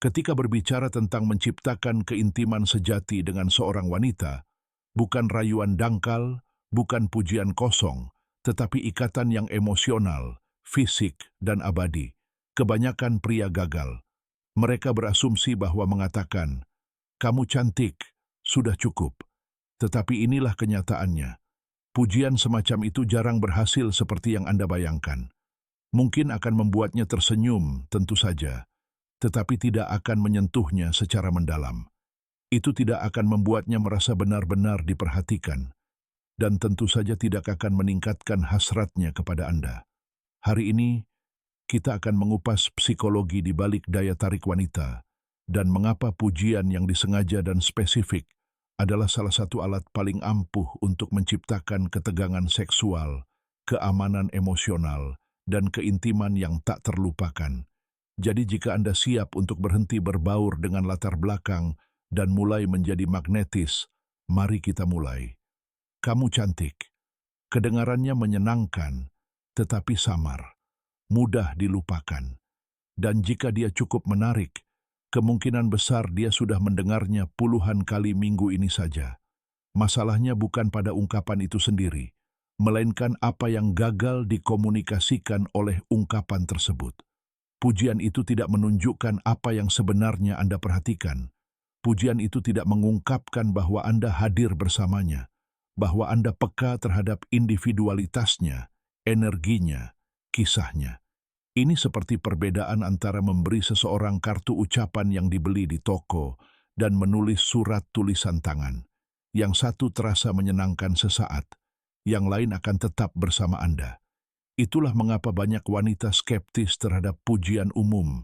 Ketika berbicara tentang menciptakan keintiman sejati dengan seorang wanita, bukan rayuan dangkal, bukan pujian kosong, tetapi ikatan yang emosional, fisik, dan abadi. Kebanyakan pria gagal. Mereka berasumsi bahwa mengatakan, "Kamu cantik, sudah cukup." Tetapi inilah kenyataannya. Pujian semacam itu jarang berhasil seperti yang Anda bayangkan. Mungkin akan membuatnya tersenyum, tentu saja, tetapi tidak akan menyentuhnya secara mendalam. Itu tidak akan membuatnya merasa benar-benar diperhatikan, dan tentu saja tidak akan meningkatkan hasratnya kepada Anda. Hari ini, kita akan mengupas psikologi di balik daya tarik wanita, dan mengapa pujian yang disengaja dan spesifik adalah salah satu alat paling ampuh untuk menciptakan ketegangan seksual, keamanan emosional, dan keintiman yang tak terlupakan. Jadi jika Anda siap untuk berhenti berbaur dengan latar belakang dan mulai menjadi magnetis, mari kita mulai. Kamu cantik. Kedengarannya menyenangkan, tetapi samar, mudah dilupakan. Dan jika dia cukup menarik, kemungkinan besar dia sudah mendengarnya puluhan kali minggu ini saja. Masalahnya bukan pada ungkapan itu sendiri, melainkan apa yang gagal dikomunikasikan oleh ungkapan tersebut. Pujian itu tidak menunjukkan apa yang sebenarnya Anda perhatikan. Pujian itu tidak mengungkapkan bahwa Anda hadir bersamanya, bahwa Anda peka terhadap individualitasnya, energinya, kisahnya. Ini seperti perbedaan antara memberi seseorang kartu ucapan yang dibeli di toko dan menulis surat tulisan tangan. Yang satu terasa menyenangkan sesaat, yang lain akan tetap bersama Anda. Itulah mengapa banyak wanita skeptis terhadap pujian umum.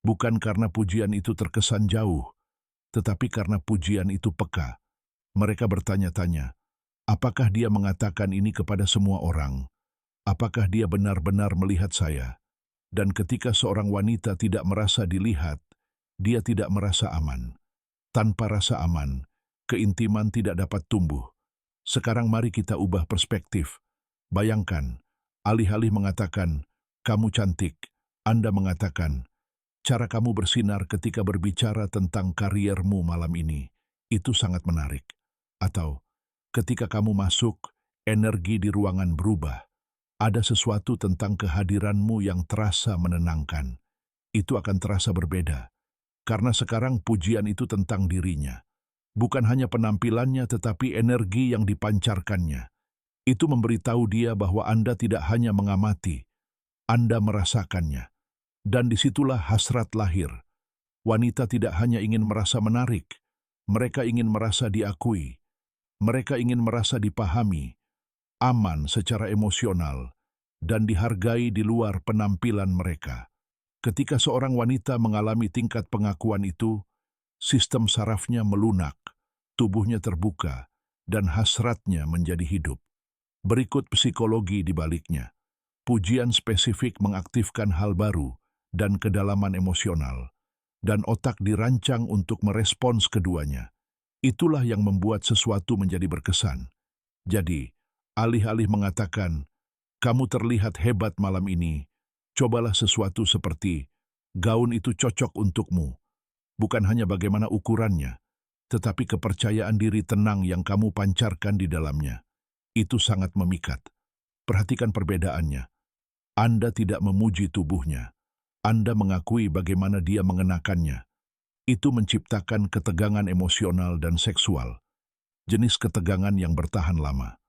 Bukan karena pujian itu terkesan jauh, tetapi karena pujian itu peka. Mereka bertanya-tanya, apakah dia mengatakan ini kepada semua orang? Apakah dia benar-benar melihat saya? Dan ketika seorang wanita tidak merasa dilihat, dia tidak merasa aman. Tanpa rasa aman, keintiman tidak dapat tumbuh. Sekarang mari kita ubah perspektif. Bayangkan, alih-alih mengatakan, "Kamu cantik," Anda mengatakan, "Cara kamu bersinar ketika berbicara tentang kariermu malam ini, itu sangat menarik." Atau, "Ketika kamu masuk, energi di ruangan berubah. Ada sesuatu tentang kehadiranmu yang terasa menenangkan." Itu akan terasa berbeda, karena sekarang pujian itu tentang dirinya. Bukan hanya penampilannya tetapi energi yang dipancarkannya. Itu memberitahu dia bahwa Anda tidak hanya mengamati, Anda merasakannya. Dan disitulah hasrat lahir. Wanita tidak hanya ingin merasa menarik, mereka ingin merasa diakui. Mereka ingin merasa dipahami, aman secara emosional, dan dihargai di luar penampilan mereka. Ketika seorang wanita mengalami tingkat pengakuan itu, sistem sarafnya melunak, tubuhnya terbuka, dan hasratnya menjadi hidup. Berikut psikologi di baliknya. Pujian spesifik mengaktifkan hal baru dan kedalaman emosional, dan otak dirancang untuk merespons keduanya. Itulah yang membuat sesuatu menjadi berkesan. Jadi, alih-alih mengatakan, "Kamu terlihat hebat malam ini," cobalah sesuatu seperti, "Gaun itu cocok untukmu." Bukan hanya bagaimana ukurannya, tetapi kepercayaan diri tenang yang kamu pancarkan di dalamnya. Itu sangat memikat. Perhatikan perbedaannya. Anda tidak memuji tubuhnya. Anda mengakui bagaimana dia mengenakannya. Itu menciptakan ketegangan emosional dan seksual. Jenis ketegangan yang bertahan lama.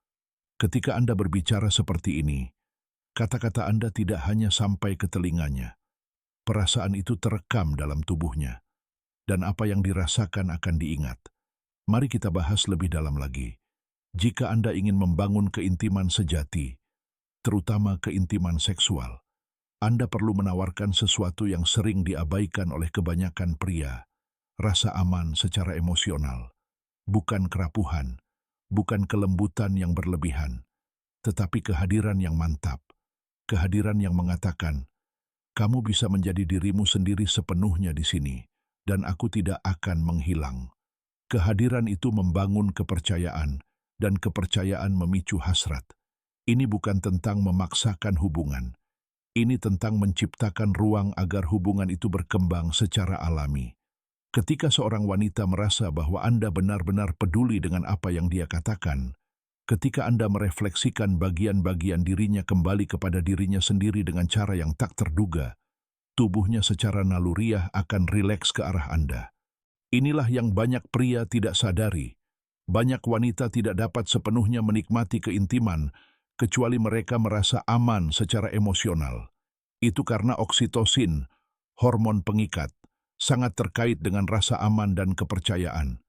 Ketika Anda berbicara seperti ini, kata-kata Anda tidak hanya sampai ke telinganya. Perasaan itu terekam dalam tubuhnya. Dan apa yang dirasakan akan diingat. Mari kita bahas lebih dalam lagi. Jika Anda ingin membangun keintiman sejati, terutama keintiman seksual, Anda perlu menawarkan sesuatu yang sering diabaikan oleh kebanyakan pria, rasa aman secara emosional, bukan kerapuhan, bukan kelembutan yang berlebihan, tetapi kehadiran yang mantap, kehadiran yang mengatakan, "Kamu bisa menjadi dirimu sendiri sepenuhnya di sini, dan aku tidak akan menghilang." Kehadiran itu membangun kepercayaan, dan kepercayaan memicu hasrat. Ini bukan tentang memaksakan hubungan. Ini tentang menciptakan ruang agar hubungan itu berkembang secara alami. Ketika seorang wanita merasa bahwa Anda benar-benar peduli dengan apa yang dia katakan, ketika Anda merefleksikan bagian-bagian dirinya kembali kepada dirinya sendiri dengan cara yang tak terduga, tubuhnya secara naluriah akan rileks ke arah Anda. Inilah yang banyak pria tidak sadari. Banyak wanita tidak dapat sepenuhnya menikmati keintiman, kecuali mereka merasa aman secara emosional. Itu karena oksitosin, hormon pengikat, sangat terkait dengan rasa aman dan kepercayaan.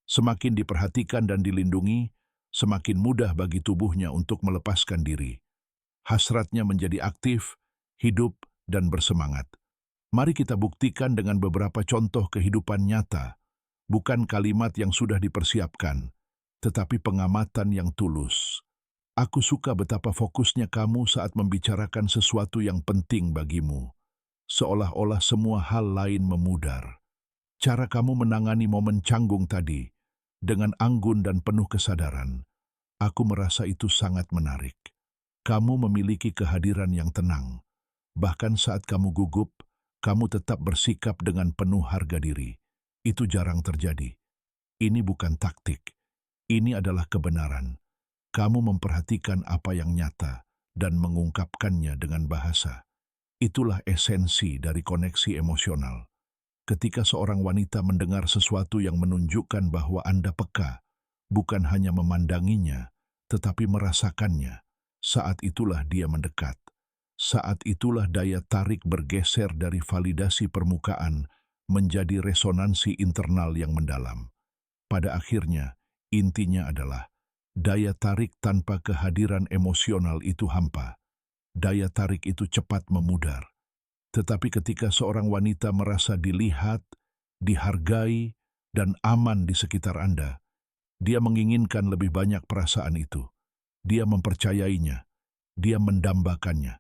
Semakin diperhatikan dan dilindungi, semakin mudah bagi tubuhnya untuk melepaskan diri. Hasratnya menjadi aktif, hidup, dan bersemangat. Mari kita buktikan dengan beberapa contoh kehidupan nyata, bukan kalimat yang sudah dipersiapkan, tetapi pengamatan yang tulus. Aku suka betapa fokusnya kamu saat membicarakan sesuatu yang penting bagimu, seolah-olah semua hal lain memudar. Cara kamu menangani momen canggung tadi, dengan anggun dan penuh kesadaran, aku merasa itu sangat menarik. Kamu memiliki kehadiran yang tenang. Bahkan saat kamu gugup, kamu tetap bersikap dengan penuh harga diri. Itu jarang terjadi. Ini bukan taktik. Ini adalah kebenaran. Kamu memperhatikan apa yang nyata dan mengungkapkannya dengan bahasa. Itulah esensi dari koneksi emosional. Ketika seorang wanita mendengar sesuatu yang menunjukkan bahwa Anda peka, bukan hanya memandanginya, tetapi merasakannya, saat itulah dia mendekat. Saat itulah daya tarik bergeser dari validasi permukaan menjadi resonansi internal yang mendalam. Pada akhirnya, intinya adalah daya tarik tanpa kehadiran emosional itu hampa. Daya tarik itu cepat memudar. Tetapi ketika seorang wanita merasa dilihat, dihargai, dan aman di sekitar Anda, dia menginginkan lebih banyak perasaan itu. Dia mempercayainya, dia mendambakannya,